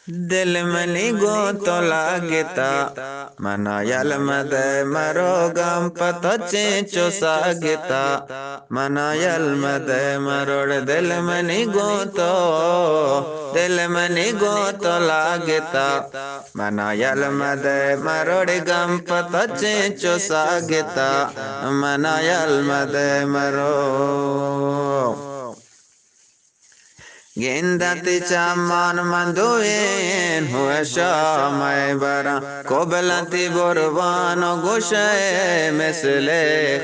दिल money go तो लागता मनायल मद मरो गम पतो चेंचो सागता मनायल मद मरोड़ दिल मनी गो तो लागता मनायल मद मरोड़ गम पतो चेंचो सागता मनायल मद मरो गेंदती चामान मंदुएन हुआ शामय बरा कोबलती बुरवानो गुशे मिसले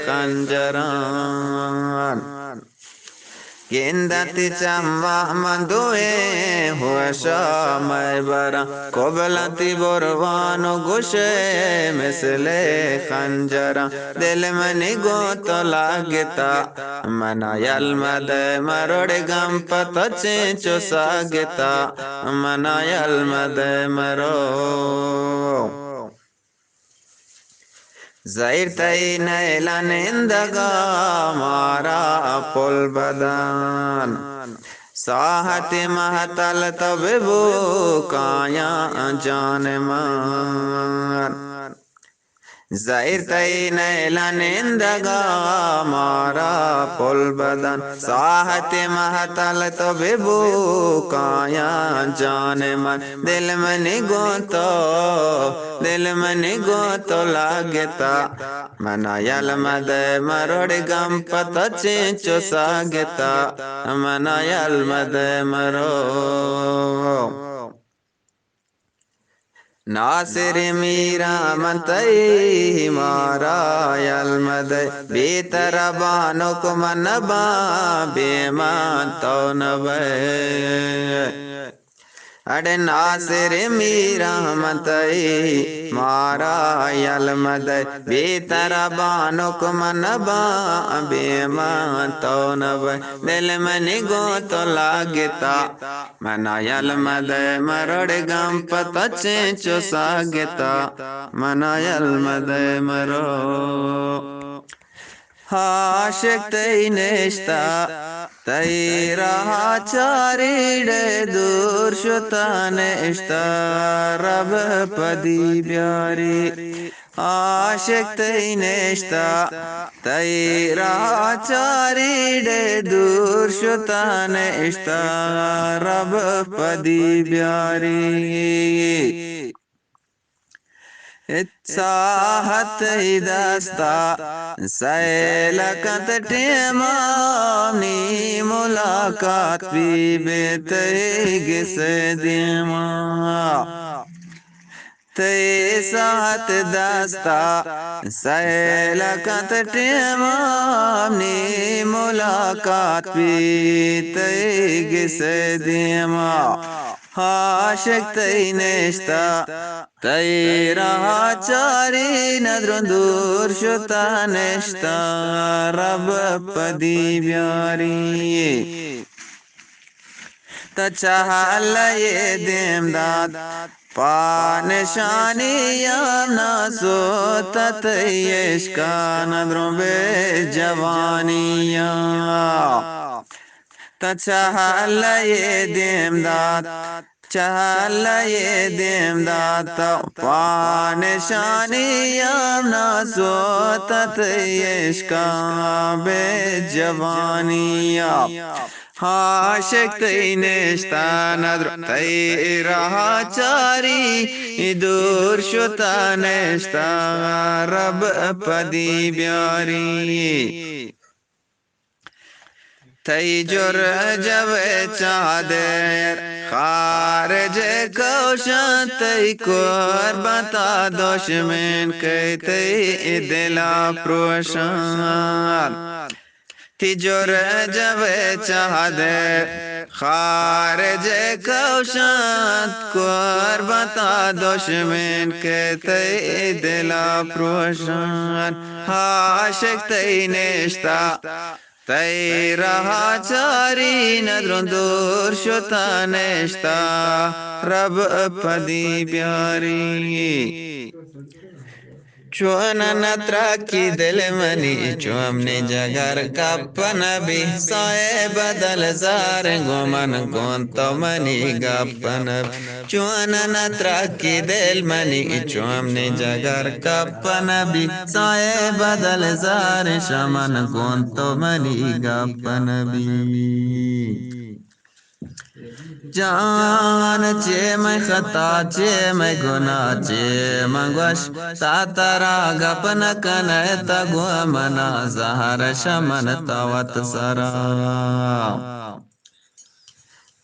खंजरान गेंदती चम्मा मंदुए हुआ शामय बरा कोबलती बुरवानो गुशे मिसले खंजरा दिल मनी गो तो लागता मनायल मद मरोड़ गम पतो चेंचो सागता मनायल मद मरो ज़ाहिर तई नैला निंदगा मारा पुल बदान साहत महतल तब वो काया जान मान ज़ाहिर तई नैला निंदगा मारा पुल बदन साहत महतल तो बेबू काया जान मन दिल मनी गो तो लागता मनायल मद मरोड़ गम पतो चेंचो सागता मनायल मद मरो नासिर मीरा मतई मारा यलमद बेतर बानुक मनबा बेमान तो नबे अरे नासिर मीरा मतई मारा यलमद बेतर बानुक मनबा बेमान तो नबे दिल मनी गो तो लागता मनायल मद मरोड़ गम पतो चेंचो सागता मनायल मद मरो आशिक तई नेश्ता तई रहा चारीड़े दूर शुता नेश्ता रब पदी ब्यारी आशिक तई नेश्ता तई रहा चारीड़े दूर शुता नेश्ता रब पदी ब्यारी इत्साहत दस्ता सैलकत टेमानी मुलाकात भी बेतगिस दिमा ते साहत दस्ता सैलकत टेमानी मुलाकात भी तगिस दिमा आशिक तई नेश्ता तई रहा चारी नजरों दूर शुता नेश्ता रब पदी ब्यारी तचाहल ये देमदाद पानशानी याना सोतत यश्का नजरों बे जवानिया तचाहल ये देमदाद चहल ये देमदाद पानशानी याना सोतत यश्का बे जवानिया आशिक तई नेश्ता नजर तई रहा चारी दूर शुता नेश्ता रब पदी ब्यारी तई जुर जब चादर खारज कौशन तई कोर बता दुश्मन के तई दिला प्रोशान तिजोर जब चाहदे खारज कौशात कोर बता दुश्मन के तई दिला प्रोशान आशिक तई नेश्ता तई रहा चारी नजरों दूर शुता नेश्ता रब पदी प्यारी चुन नत्रा की दिल मनी चुमने जगर कपन भी साए बदल जार गोमन गोन तो मनी गपन चुन नत्रा की दिल मनी चुमने जगर कपन भी साए बदल जार शमन गोन तो मनी गपन भी जान चे मैं खता चे मैं गुना चे मंगवश तातरा गपन कनय तगु मना जहर शमन तवत सरा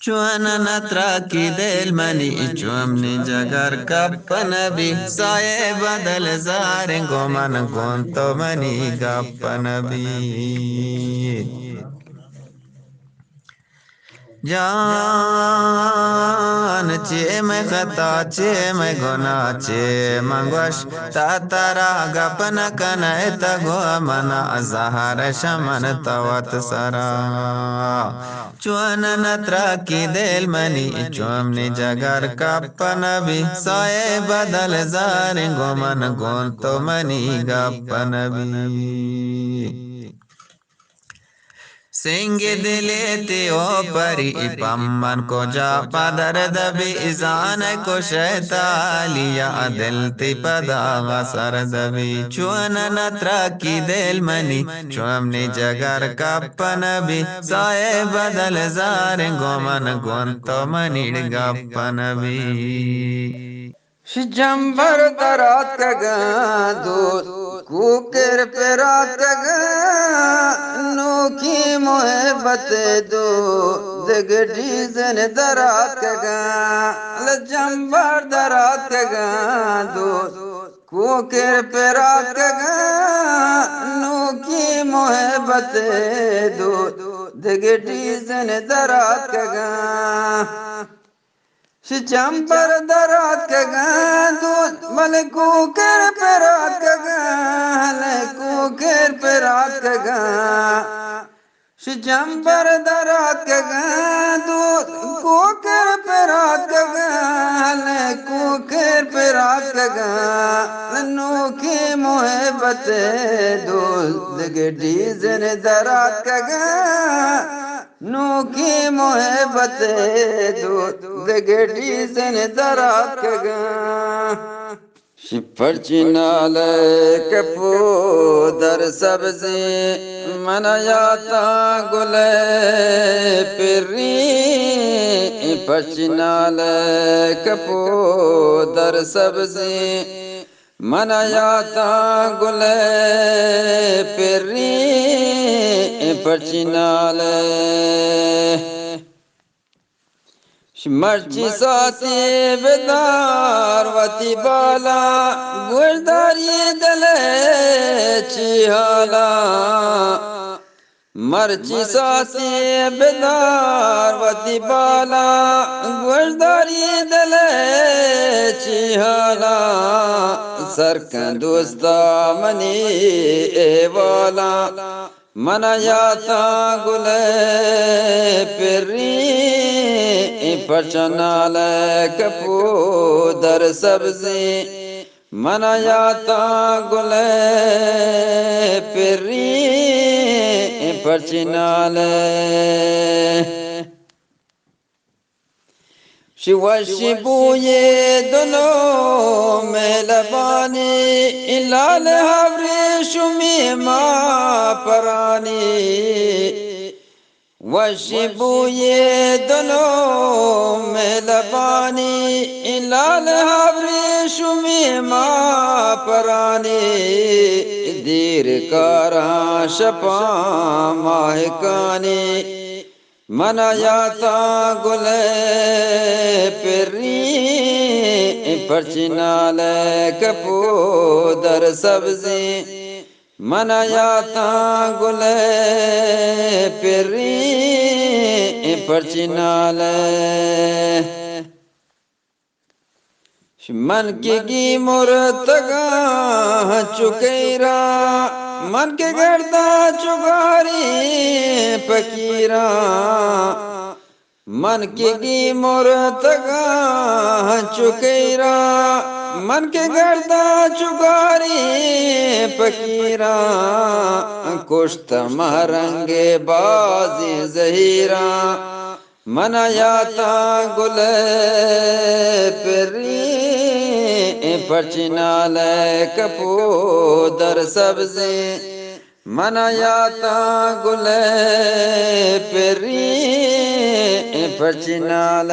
चुन नत्रा की दिल मनी चुमनी जगर कपन भी साए बदल जार गोमन गोन तो मनी गपन भी जान चे मैं खता चे मैं गुना चे मंगवश तातरा गपन कनय तगो मना जहर शमन तवत सरा चुन नत्रा की दिल मनी चुमनी जगर कपन भी साए बदल जार गोमन गोन तो मनी गपन भी सिंह दिले ते ओ परी पम्मन को जा पदर दबी इजान को शैतालिया दिल ती पदा सर दबी चुन नत्रा की दिल मनी चुमनी जगर कपन भी साए बदल जार गोमन गोन तो मनी गपन भी शिजंबर दरात का दूध कुकर पे रात का नोकी मोहब्बत दो दगड़ी जन दरात का लजंबर दरात का दूध कुकर पे रात का नोकी मोहब्बत दो दगड़ी जन दरात का शिचंबर दरात का दूध मल कुकर पे रात का कुकर पे रात का शिचंबर दरात का दूध कुकर पे रात का कुकर पे रात का नोखी मोहब्बत दूध डीजन दरात का नोकी मोहब्बत दूध गडी सन दरात का शिफरची नाल कपो दर सब्जी मनायाता गुले पिरी पचनाल कपो दर सब्जी मनायाता गुले पिरी पचनाल मर्ची साथी बेदार वती बाला गुरदारी दले चिहाला मर्ची साथी बेदार वती बाला गुरदारी दले चिहाला सरकन दोस्ता मनी ए वाला मनायाता गुले पिरी पचनाल कपो दर सब्जी मनायाता गुले पिरी पचनाल शिवशिबुए दोनों मेलबानी लाल हावरे शुमी माँ परानी वशिबुए दोनों मेलबानी लाल हावरे शुमी माँ परानी दीर कारा शपा माहकानी मनायाता गुले पिरी पचनाल कपो दर सब्जी मनायाता गुले पिरी पचनाल मन की मुरतगा चुकेरा मन के गर्दा चुगारी फकीरा मन की मोरतगा चुकेरा मन के गर्दा चुगारी फकीरा कुश्त महरंगे बाजी जहीरा मनायाता गुल पेरी परचिनाल कपूदर सब्जी मनायाता गुल पेरी परचिनाल